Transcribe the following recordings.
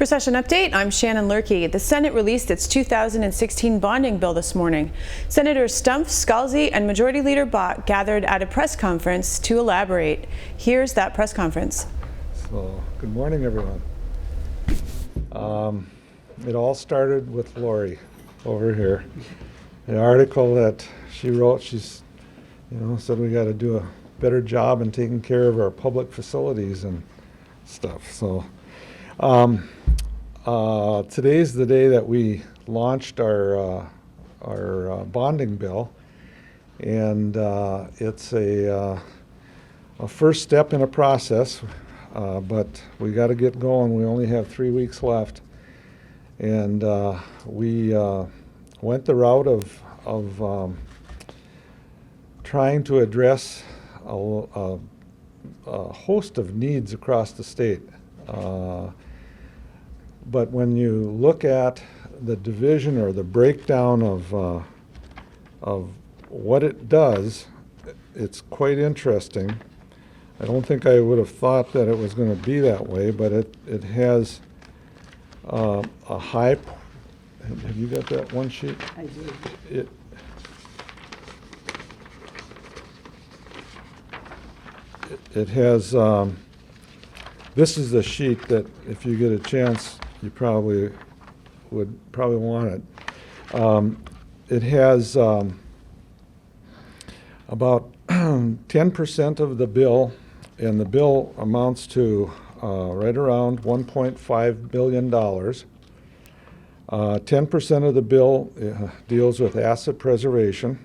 For Session Update, I'm Shannon Lurkey. The Senate released its 2016 bonding bill this morning. Senators Stumpf, Scalzi, and Majority Leader Bott gathered at a press conference to elaborate. Here's that press conference. So, good morning, everyone. It all started with Lori over here. The article that she wrote, she's, said we got to do a better job in taking care of our public facilities and stuff. So, today's the day that we launched our bonding bill, and it's a first step in a process, but we got to get going. We only have 3 weeks left, and we went the route of trying to address a host of needs across the state. But when you look at the division or the breakdown of what it does, it's quite interesting. I don't think I would have thought that it was going to be that way, but it has a high. Have you got that one sheet? I do. It has. This is the sheet that, if you get a chance, you probably would want it. It has about 10% of the bill, and the bill amounts to right around $1.5 billion. 10% of the bill deals with asset preservation.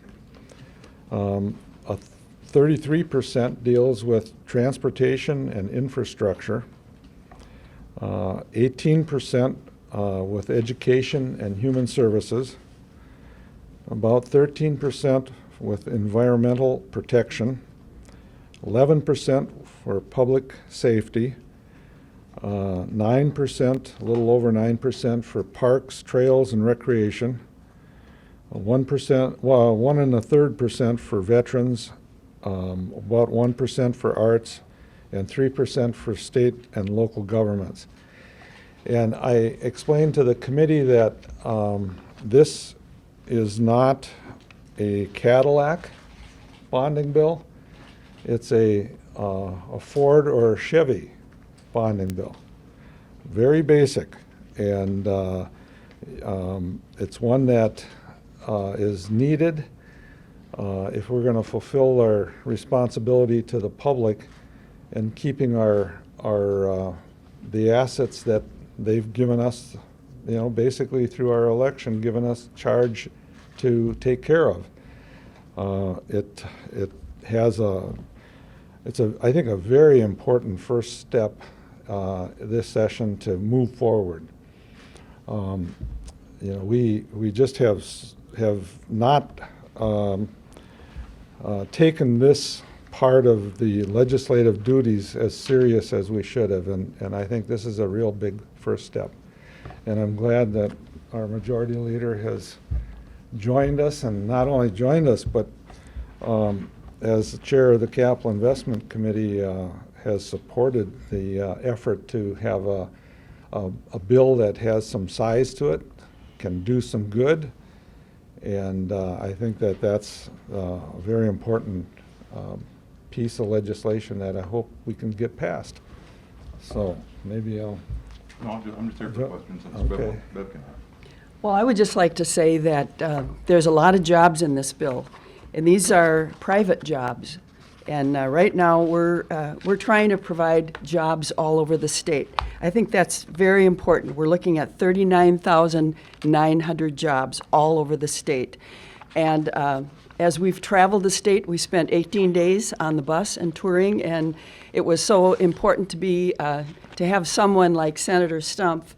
33% deals with transportation and infrastructure. 18% with education and human services. About 13% with environmental protection. 11% for public safety. 9%, a little over 9% for parks, trails, and recreation. 1%, well, 1 1/3% for veterans. About 1% for arts, and 3% for state and local governments. And I explained to the committee that this is not a Cadillac bonding bill. It's a Ford or a Chevy bonding bill. Very basic, and it's one that is needed if we're going to fulfill our responsibility to the public and keeping the assets that they've given us, basically through our election, given us charge to take care of. It has it's I think a very important first step this session to move forward. We just have not taken this part of the legislative duties as serious as we should have, and I think this is a real big first step. And I'm glad that our majority leader has joined us, and not only joined us, but as the chair of the Capital Investment Committee has supported the effort to have a bill that has some size to it, can do some good. And I think that that's a very important piece of legislation that I hope we can get passed. So maybe I'll... No, I'm just here for questions. Okay. Well, I would just like to say that there's a lot of jobs in this bill, and these are private jobs. And right now we're trying to provide jobs all over the state. I think that's very important. We're looking at 39,900 jobs all over the state. And as we've traveled the state, we spent 18 days on the bus and touring, and it was so important to have someone like Senator Stumpf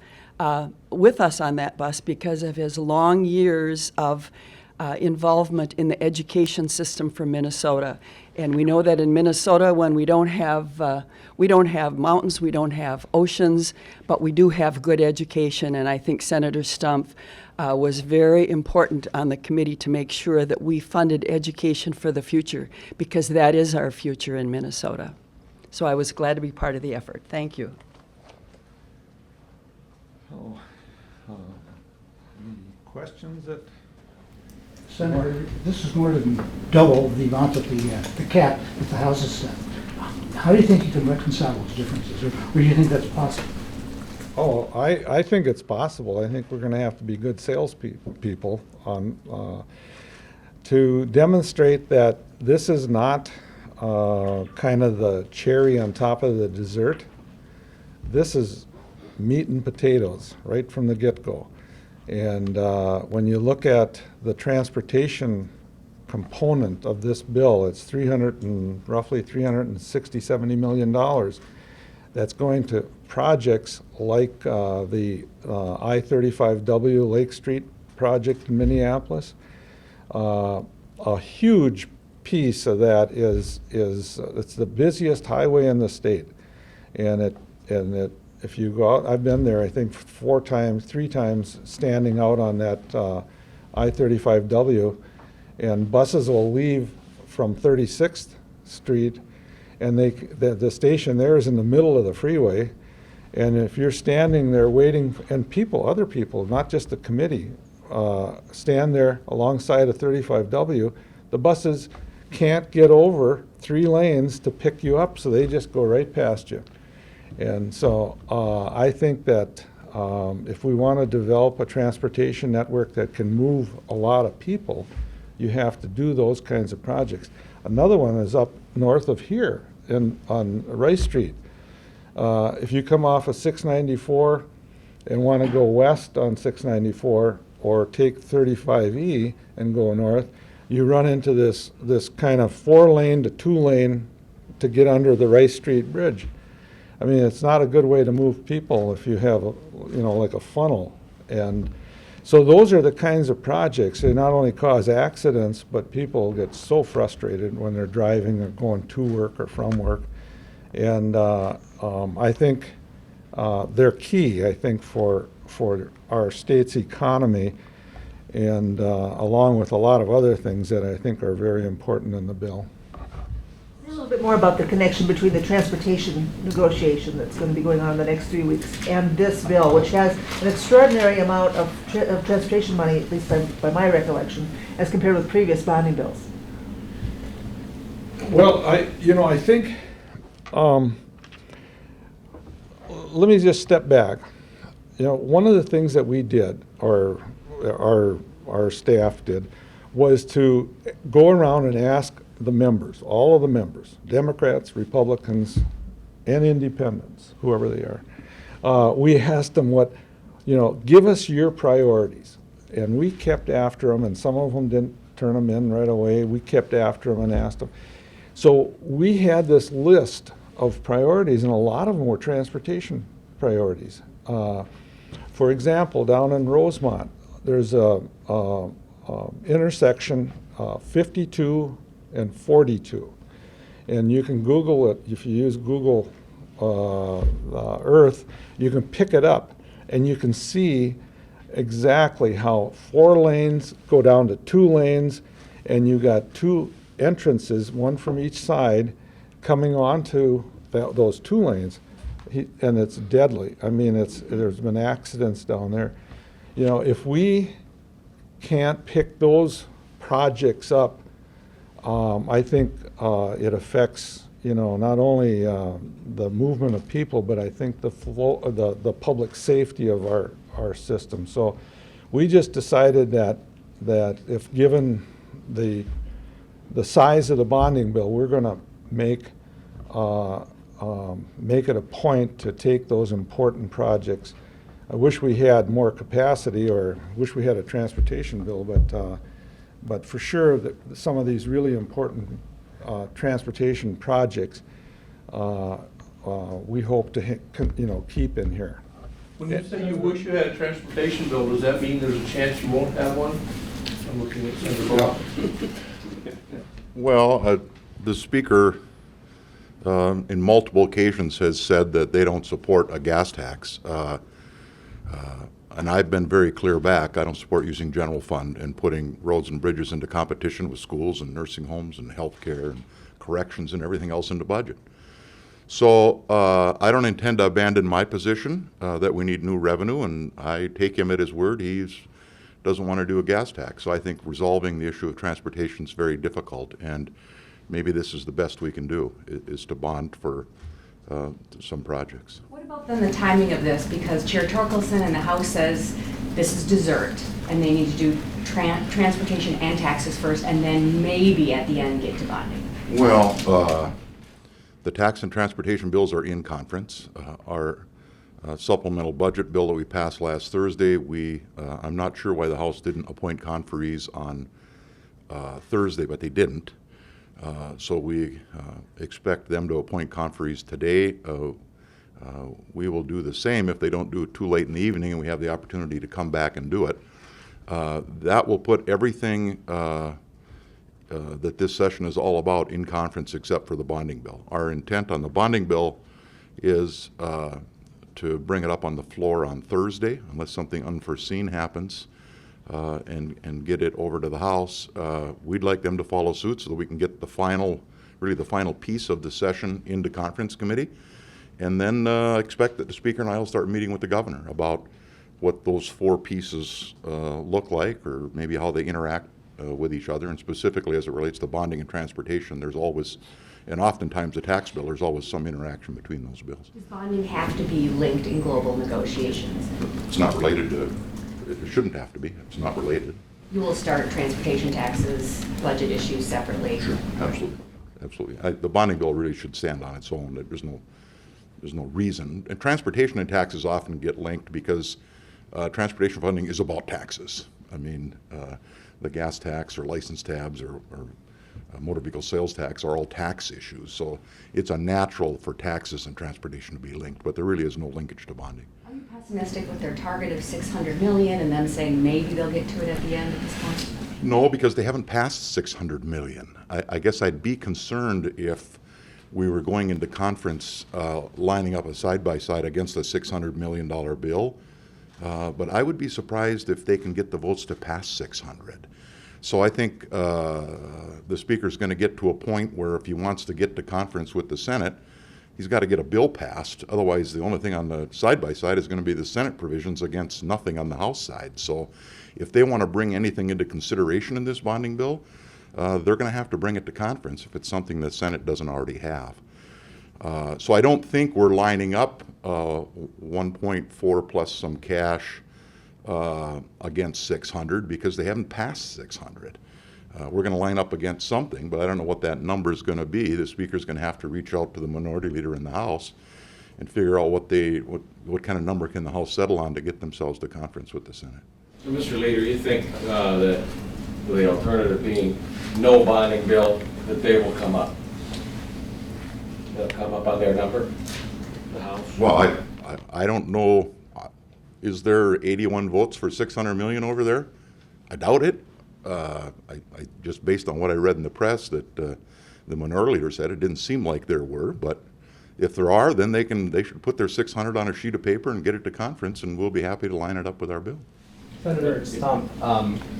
with us on that bus because of his long years of involvement in the education system for Minnesota. And we know that in Minnesota, when we don't have mountains, we don't have oceans, but we do have good education. And I think Senator Stumpf was very important on the committee to make sure that we funded education for the future, because that is our future in Minnesota. So I was glad to be part of the effort. Thank you. Any questions that? Senator, this is more than double the amount of the cap that the House has set. How do you think you can reconcile those differences, or do you think that's possible? Oh, I think it's possible. I think we're going to have to be good salespeople on to demonstrate that this is not kind of the cherry on top of the dessert. This is meat and potatoes right from the get-go. And when you look at the transportation component of this bill, it's roughly $360–70 million. That's going to projects like the I-35W Lake Street project in Minneapolis. A huge piece of that is it's the busiest highway in the state, and if you go out, I've been there I think 3 times, standing out on that I-35W, and buses will leave from 36th Street, and the station there is in the middle of the freeway, and if you're standing there waiting, and other people, not just the committee, stand there alongside a 35W, the buses can't get over 3 lanes to pick you up, so they just go right past you. And so I think that if we want to develop a transportation network that can move a lot of people, you have to do those kinds of projects. Another one is up north of here on Rice Street. If you come off of 694 and want to go west on 694 or take 35E and go north, you run into this kind of 4-lane to 2-lane to get under the Rice Street Bridge. I mean, it's not a good way to move people if you have like a funnel. And so those are the kinds of projects. They not only cause accidents, but people get so frustrated when they're driving or going to work or from work. And I think they're key, I think, for our state's economy, and along with a lot of other things that I think are very important in the bill. A little bit more about the connection between the transportation negotiation that's going to be going on in the next 3 weeks and this bill, which has an extraordinary amount of transportation money, at least by my recollection, as compared with previous bonding bills. Well, I think, let me just step back. One of the things that we did, or our staff did, was to go around and ask the members, all of the members, Democrats, Republicans, and independents, whoever they are. We asked them give us your priorities. And we kept after them, and some of them didn't turn them in right away. We kept after them and asked them. So we had this list of priorities, and a lot of them were transportation priorities. For example, down in Rosemont, there's a intersection 52 and 42, and you can Google it. If you use Google Earth, you can pick it up, and you can see exactly how 4 lanes go down to 2 lanes, and you got 2 entrances, one from each side, coming onto those 2 lanes, and it's deadly. I mean, there's been accidents down there. If we can't pick those projects up, I think it affects, not only the movement of people, but I think the flow, the public safety of our system. So we just decided that if given the size of the bonding bill, we're going to make it a point to take those important projects. I wish we had more capacity, or wish we had a transportation bill, but for sure some of these really important transportation projects we hope to keep in here. When you say you wish you had a transportation bill, does that mean there's a chance you won't have one? I'm looking at Senator Brown. Well, the speaker in multiple occasions has said that they don't support a gas tax. And I've been very clear back, I don't support using general fund and putting roads and bridges into competition with schools and nursing homes and health care and corrections and everything else in the budget. So I don't intend to abandon my position that we need new revenue, and I take him at his word. He doesn't want to do a gas tax. So I think resolving the issue of transportation is very difficult, and maybe this is the best we can do, is to bond for some projects. What about then the timing of this? Because Chair Torkelson in the House says this is dessert, and they need to do transportation and taxes first, and then maybe at the end get to bonding. Well, the tax and transportation bills are in conference. Our supplemental budget bill that we passed last Thursday, I'm not sure why the House didn't appoint conferees on Thursday, but they didn't. So we expect them to appoint conferees today. We will do the same if they don't do it too late in the evening and we have the opportunity to come back and do it. That will put everything that this session is all about in conference except for the bonding bill. Our intent on the bonding bill is to bring it up on the floor on Thursday, unless something unforeseen happens, and get it over to the House. We'd like them to follow suit so that we can get the final piece of the session into conference committee, and then expect that the Speaker and I will start meeting with the Governor about what those four pieces look like, or maybe how they interact with each other, and specifically as it relates to bonding and transportation, there's always, and oftentimes the tax bill, there's always some interaction between those bills. Does bonding have to be linked in global negotiations? It's not related to, it shouldn't have to be, it's not related. You will start transportation taxes, budget issues separately? Sure, absolutely, absolutely. The bonding bill really should stand on its own. There's no reason. And transportation and taxes often get linked because transportation funding is about taxes. I mean, the gas tax or license tabs or motor vehicle sales tax are all tax issues. So it's unnatural for taxes and transportation to be linked, but there really is no linkage to bonding. Are you pessimistic with their target of $600 million and them saying maybe they'll get to it at the end at this point? No, because they haven't passed $600 million. I guess I'd be concerned if we were going into conference lining up a side-by-side against a $600 million bill. But I would be surprised if they can get the votes to pass 600. So I think the Speaker's going to get to a point where if he wants to get to conference with the Senate, he's got to get a bill passed. Otherwise, the only thing on the side-by-side is going to be the Senate provisions against nothing on the House side. So if they want to bring anything into consideration in this bonding bill, they're going to have to bring it to conference if it's something the Senate doesn't already have. So I don't think we're lining up 1.4 plus some cash against 600 because they haven't passed 600. We're going to line up against something, but I don't know what that number is going to be. The Speaker's going to have to reach out to the minority leader in the House and figure out what kind of number can the House settle on to get themselves to conference with the Senate. So, Mr. Leader, you think that the alternative being no bonding bill, that they will come up? They'll come up on their number, the House? Well, I don't know. Is there 81 votes for 600 million over there? I doubt it. I just based on what I read in the press that the minority leader said, it didn't seem like there were. But if there are, then they should put their 600 on a sheet of paper and get it to conference, and we'll be happy to line it up with our bill. Senator Stumpf,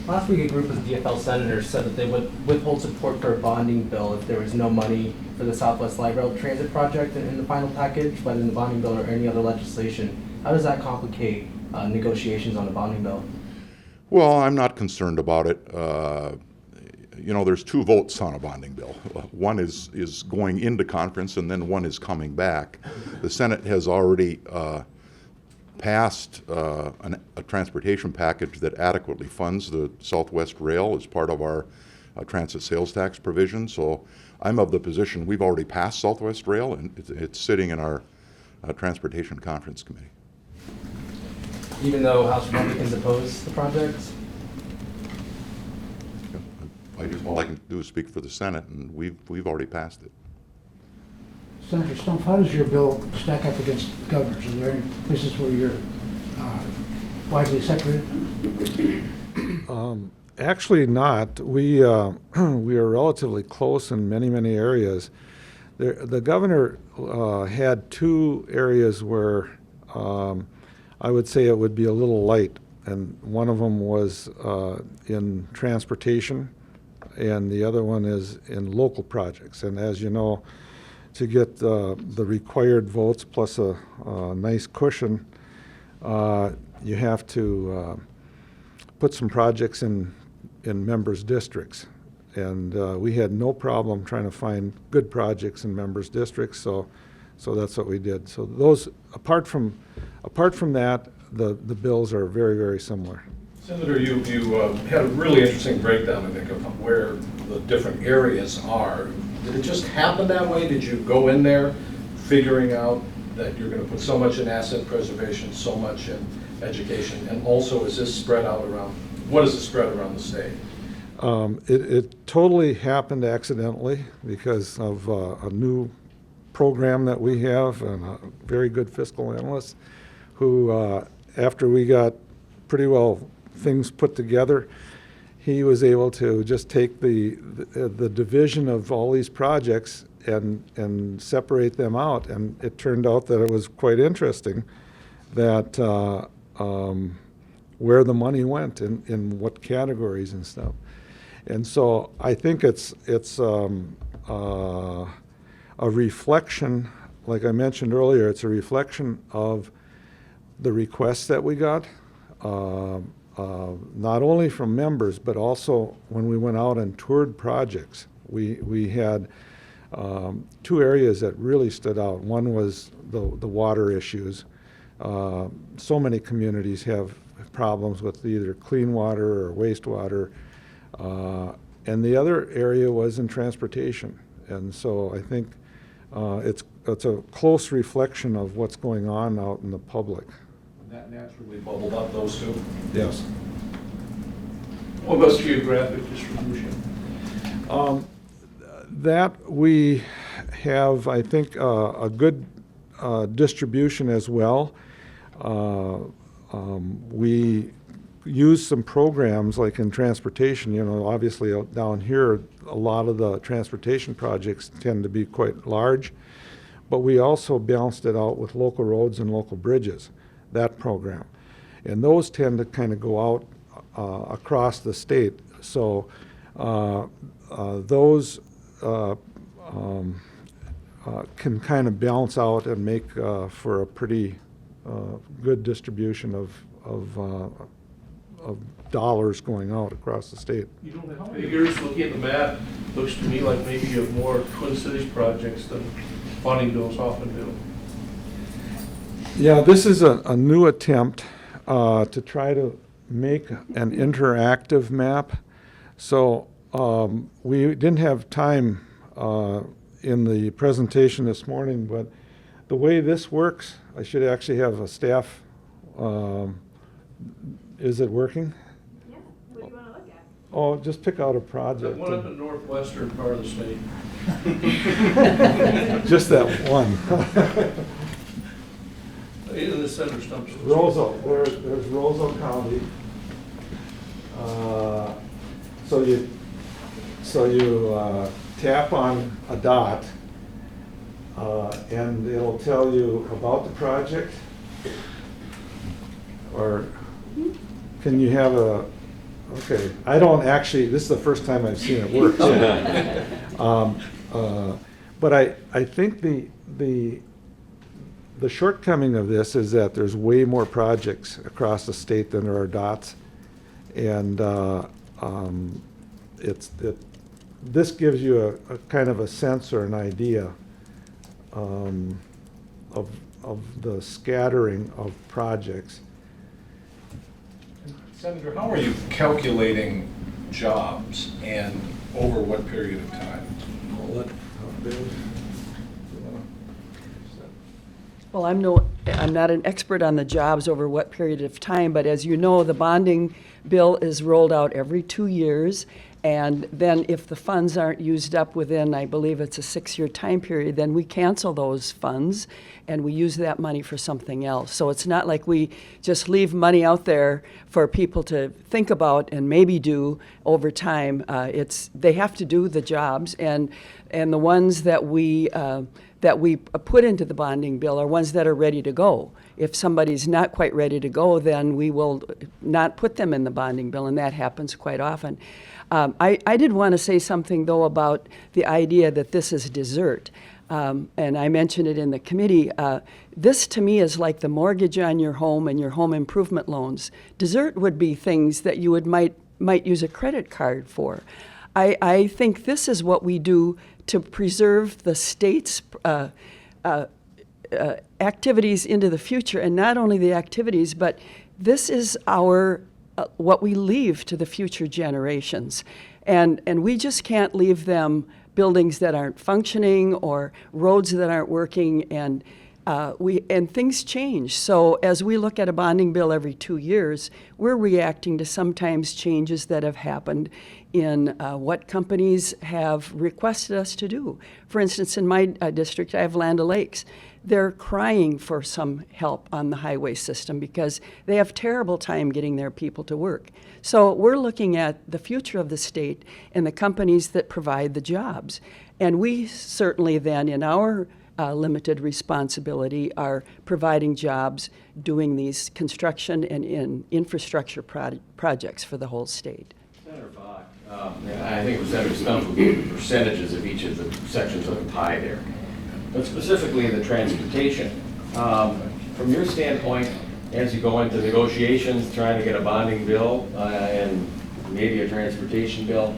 last week a group of DFL senators said that they would withhold support for a bonding bill if there was no money for the Southwest Light Rail Transit project in the final package, whether in the bonding bill or any other legislation. How does that complicate negotiations on the bonding bill? Well, I'm not concerned about it. There's two votes on a bonding bill. One is going into conference, and then one is coming back. The Senate has already passed a transportation package that adequately funds the Southwest Rail as part of our transit sales tax provision. So I'm of the position we've already passed Southwest Rail, and it's sitting in our Transportation Conference Committee. Even though House Republicans oppose the project? All I can do is speak for the Senate, and we've already passed it. Senator Stumpf, how does your bill stack up against governors? Are there any places where you're widely separated? Actually not. We are relatively close in many areas. The governor had two areas where I would say it would be a little light, and one of them was in transportation, and the other one is in local projects. And as you know, to get the required votes plus a nice cushion, you have to put some projects in members' districts. And we had no problem trying to find good projects in members' districts, so that's what we did. So those, apart from that, the bills are very, very similar. Senator, you had a really interesting breakdown, I think, of where the different areas are. Did it just happen that way? Did you go in there figuring out that you're going to put so much in asset preservation, so much in education, and also is this spread out around, what is it spread around the state? It totally happened accidentally because of a new program that we have and a very good fiscal analyst who, after we got pretty well things put together, he was able to just take the division of all these projects and separate them out. And it turned out that it was quite interesting that where the money went in what categories and stuff. And so I think it's a reflection, like I mentioned earlier, it's a reflection of the requests that we got, not only from members, but also when we went out and toured projects. We had two areas that really stood out. One was the water issues. So many communities have problems with either clean water or wastewater. And the other area was in transportation. And so I think it's a close reflection of what's going on out in the public. That naturally bubbled up those two? Yes. What about geographic distribution? That we have, I think, a good distribution as well. We use some programs like in transportation, you know, obviously down here, a lot of the transportation projects tend to be quite large, but we also balanced it out with local roads and local bridges, that program. And those tend to kind of go out across the state. So those can kind of balance out and make for a pretty good distribution of dollars going out across the state. You don't have figures, looking at the map, looks to me like maybe you have more Twin Cities projects than funding bills often do. Yeah, this is a new attempt to try to make an interactive map. So we didn't have time in the presentation this morning, but the way this works, I should actually have a staff. Is it working? Yeah, what do you want to look at? Oh, just pick out a That project. one up in the northwestern part of the state. Just that one. In the center, Stumpf. Roseau, there's Roseau County. So you tap on a dot, and it'll tell you about the project. Or can you have okay, I don't actually, this is the first time I've seen it work. But I think the shortcoming of this is that there's way more projects across the state than there are dots. And this gives you a kind of a sense or an idea of the scattering of projects. Senator, how are you calculating jobs and over what period of time? Well, I'm not an expert on the jobs over what period of time, but as you know, the bonding bill is rolled out every 2 years, and then if the funds aren't used up within, I believe it's a 6-year time period, then we cancel those funds and we use that money for something else. So it's not like we just leave money out there for people to think about and maybe do over time. They have to do the jobs, and the ones that we put into the bonding bill are ones that are ready to go. If somebody's not quite ready to go, then we will not put them in the bonding bill, and that happens quite often. I did want to say something, though, about the idea that this is dessert. and I mentioned it in the committee, this to me is like the mortgage on your home and your home improvement loans. Dessert would be things that you might use a credit card for. I think this is what we do to preserve the state's activities into the future, and not only the activities, but this is our what we leave to the future generations. And we just can't leave them buildings that aren't functioning or roads that aren't working, and things change. So as we look at a bonding bill every 2 years, we're reacting to sometimes changes that have happened in what companies have requested us to do. For instance, in my district, I have Land O'Lakes. They're crying for some help on the highway system because they have terrible time getting their people to work. So we're looking at the future of the state and the companies that provide the jobs. And we certainly then, in our limited responsibility, are providing jobs, doing these construction and in infrastructure projects for the whole state. Senator Bach, I think it was Senator Stumpf who gave the percentages of each of the sections of the pie there. But specifically the transportation. From your standpoint, as you go into negotiations, trying to get a bonding bill and maybe a transportation bill,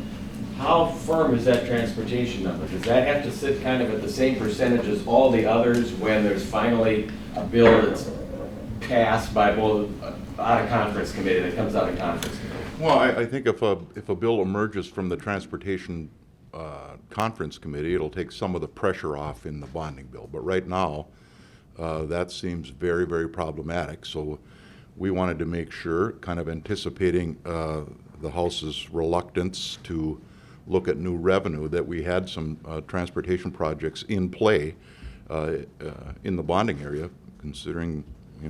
how firm is that transportation number? Does that have to sit kind of at the same percentage as all the others when there's finally a bill that's passed by both out of conference committee, that comes out of conference committee? Well, I think if a bill emerges from the transportation conference committee, it'll take some of the pressure off in the bonding bill. But right now, that seems very, very problematic. So we wanted to make sure, kind of anticipating the House's reluctance to look at new revenue, that we had some transportation projects in play in the bonding area, considering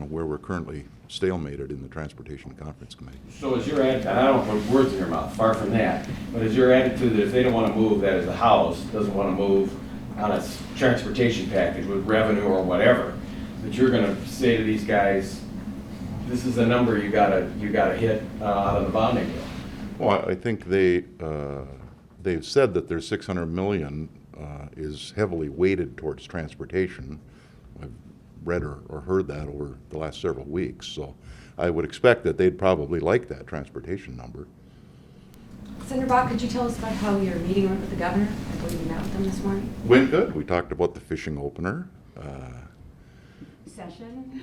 where we're currently stalemated in the transportation conference committee. So is your attitude, I don't put words in your mouth, far from that, but is your attitude that if they don't want to move, that is the House doesn't want to move on a transportation package with revenue or whatever, that you're going to say to these guys, this is the number you gotta hit out of the bonding bill? Well, I think they've said that their $600 million is heavily weighted towards transportation. I've read or heard that over the last several weeks, so I would expect that they'd probably like that transportation number. Senator Bach, could you tell us about how your meeting went with the governor? I believe you met with him this morning. Went good. We talked about the fishing opener. Session?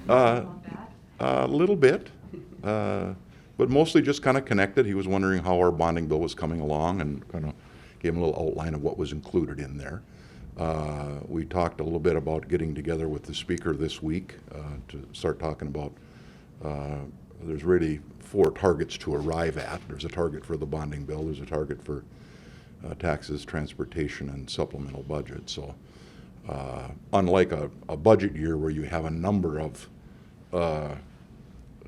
About that? A little bit, but mostly just kind of connected. He was wondering how our bonding bill was coming along and kind of gave him a little outline of what was included in there. We talked a little bit about getting together with the speaker this week to start talking about, there's really 4 targets to arrive at. There's a target for the bonding bill, there's a target for taxes, transportation, and supplemental budget. So unlike a budget year where you have a number of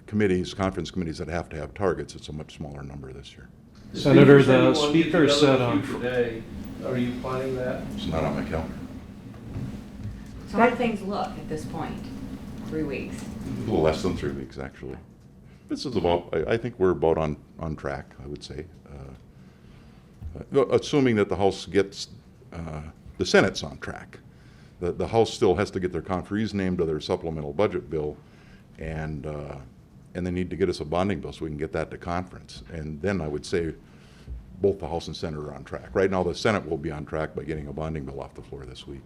committees, conference committees that have to have targets, it's a much smaller number this year. Senator, the speaker said on today, are you planning that? It's not on my calendar. So how do things look at this point? 3 weeks? A little less than 3 weeks, actually. This is about, I think we're about on track, I would say. Assuming that the House gets, the Senate's on track. The House still has to get their conferees named to their supplemental budget bill, and they need to get us a bonding bill so we can get that to conference. And then I would say both the House and Senate are on track. Right now, the Senate will be on track by getting a bonding bill off the floor this week.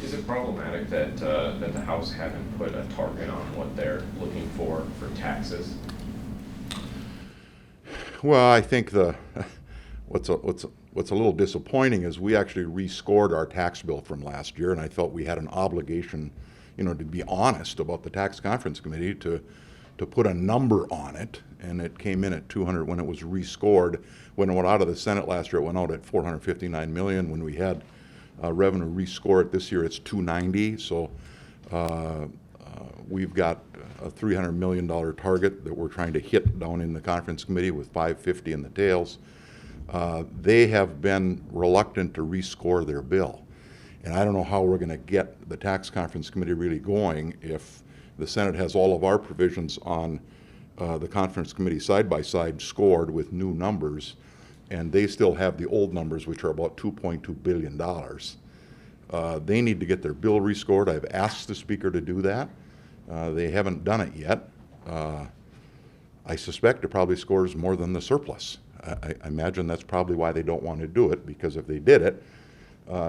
Is it problematic that that the House haven't put a target on what they're looking for taxes? Well, I think what's a little disappointing is we actually rescored our tax bill from last year, and I felt we had an obligation, to be honest about the tax conference committee to put a number on it, and it came in at 200 when it was rescored. When it went out of the Senate last year, it went out at 459 million. When we had revenue rescore it this year, it's 290. So we've got a $300 million target that we're trying to hit down in the conference committee with 550 in the tails. They have been reluctant to rescore their bill. And I don't know how we're going to get the tax conference committee really going if the Senate has all of our provisions on the conference committee side by side scored with new numbers, and they still have the old numbers, which are about $2.2 billion. They need to get their bill rescored. I've asked the speaker to do that. They haven't done it yet. I suspect it probably scores more than the surplus. I imagine that's probably why they don't want to do it, because if they did it,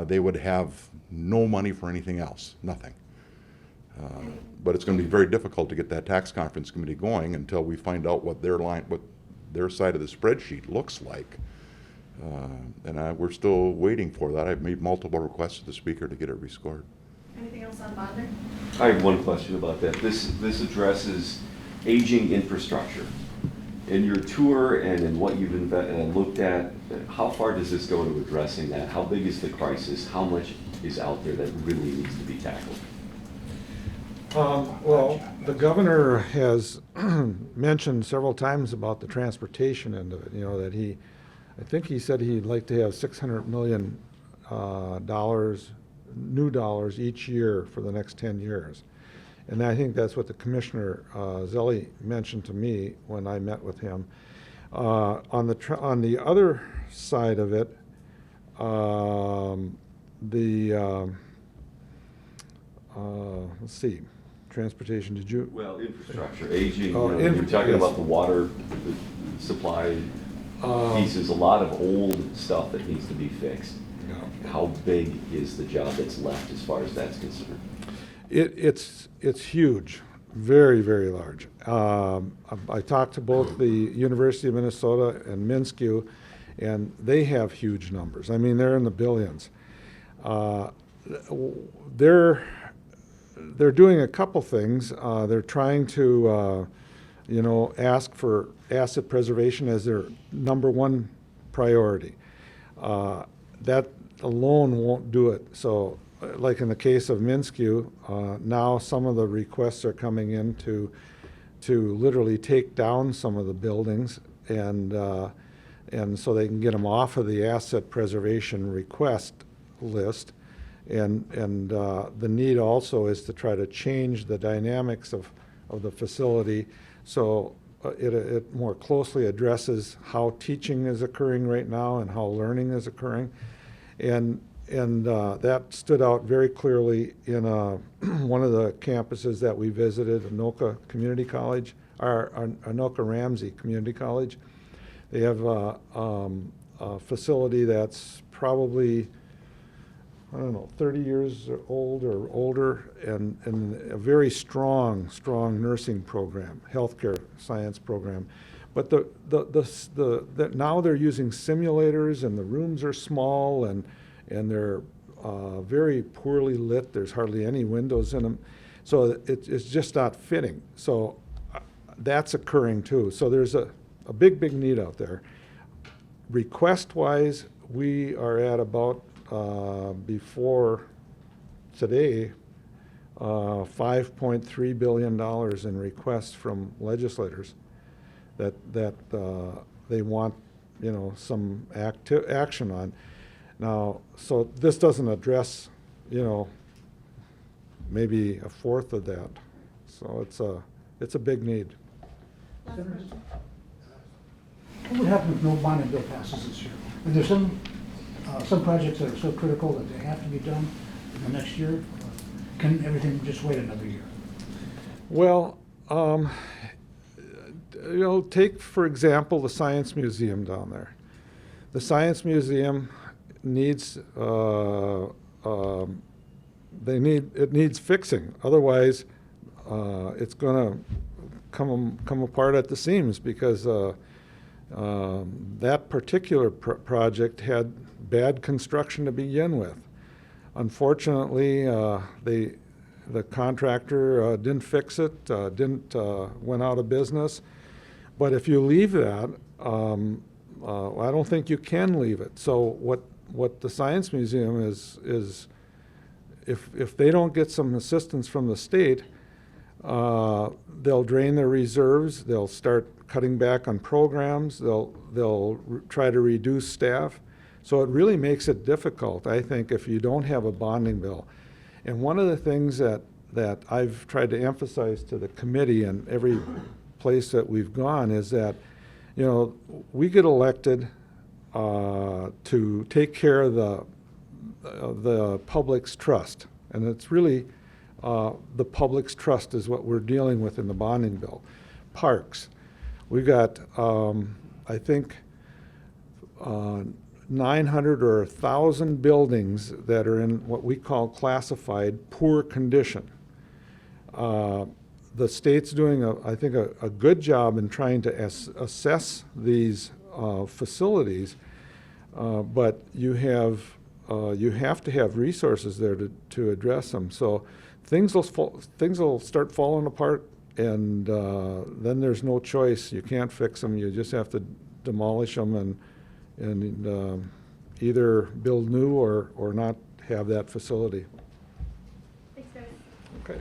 they would have no money for anything else, nothing. But it's going to be very difficult to get that tax conference committee going until we find out what their side of the spreadsheet looks like. And we're still waiting for that. I've made multiple requests to the speaker to get it rescored. Anything else on bonding? I have one question about that. This addresses aging infrastructure. In your tour and in what you've looked at, how far does this go to addressing that? How big is the crisis? How much is out there that really needs to be tackled? Well, the governor has mentioned several times about the transportation end of it, you know, that I think he said he'd like to have $600 million new dollars each year for the next 10 years. And I think that's what the Commissioner Zelli mentioned to me when I met with him. On the other side of it, let's see, transportation, did you? Well, infrastructure, aging, Oh, you're talking about the water supply pieces, a lot of old stuff that needs to be fixed. Yeah. How big is the job that's left as far as that's concerned? It's huge, very, very large. I talked to both the University of Minnesota and Minskew, and they have huge numbers. I mean, they're in the billions. They're doing a couple things. They're trying to, ask for asset preservation as their #1 priority. That alone won't do it. So, like in the case of Minskew, now some of the requests are coming in to literally take down some of the buildings, and so they can get them off of the asset preservation request list. And the need also is to try to change the dynamics of the facility so it more closely addresses how teaching is occurring right now and how learning is occurring. And that stood out very clearly in one of the campuses that we visited, Anoka Community College, or Anoka Ramsey Community College. They have a facility that's probably, 30 years old or older, and a very strong nursing program, healthcare science program. But now they're using simulators, and the rooms are small, and they're very poorly lit. There's hardly any windows in them. So it's just not fitting. So that's occurring too. So there's a big need out there. Request-wise, we are at about, before today, $5.3 billion in requests from legislators that they want, some action on. Now, so this doesn't address, maybe a fourth of that. So it's a big need. What would happen if no bonding bill passes this year? Are there some projects that are so critical that they have to be done in the next year? Or can everything just wait another year? Well, take, for example, the Science Museum down there. The Science Museum needs, it needs fixing. Otherwise, it's going to come apart at the seams, because that particular project had bad construction to begin with. Unfortunately, the contractor didn't fix it, went out of business. But if you leave that, I don't think you can leave it. So what the Science Museum is if they don't get some assistance from the state, they'll drain their reserves. They'll start cutting back on programs. They'll try to reduce staff. So it really makes it difficult, I think, if you don't have a bonding bill. And one of the things that I've tried to emphasize to the committee and every place that we've gone is that, we get elected to take care of the public's trust. And it's really the public's trust is what we're dealing with in the bonding bill. Parks. We've got, I think, 900 or 1,000 buildings that are in what we call classified poor condition. The state's doing, I think, a good job in trying to assess these facilities, but you have to have resources there to address them. So things will start falling apart, and then there's no choice. You can't fix them. You just have to demolish them and either build new or not have that facility. Thanks, guys. Okay.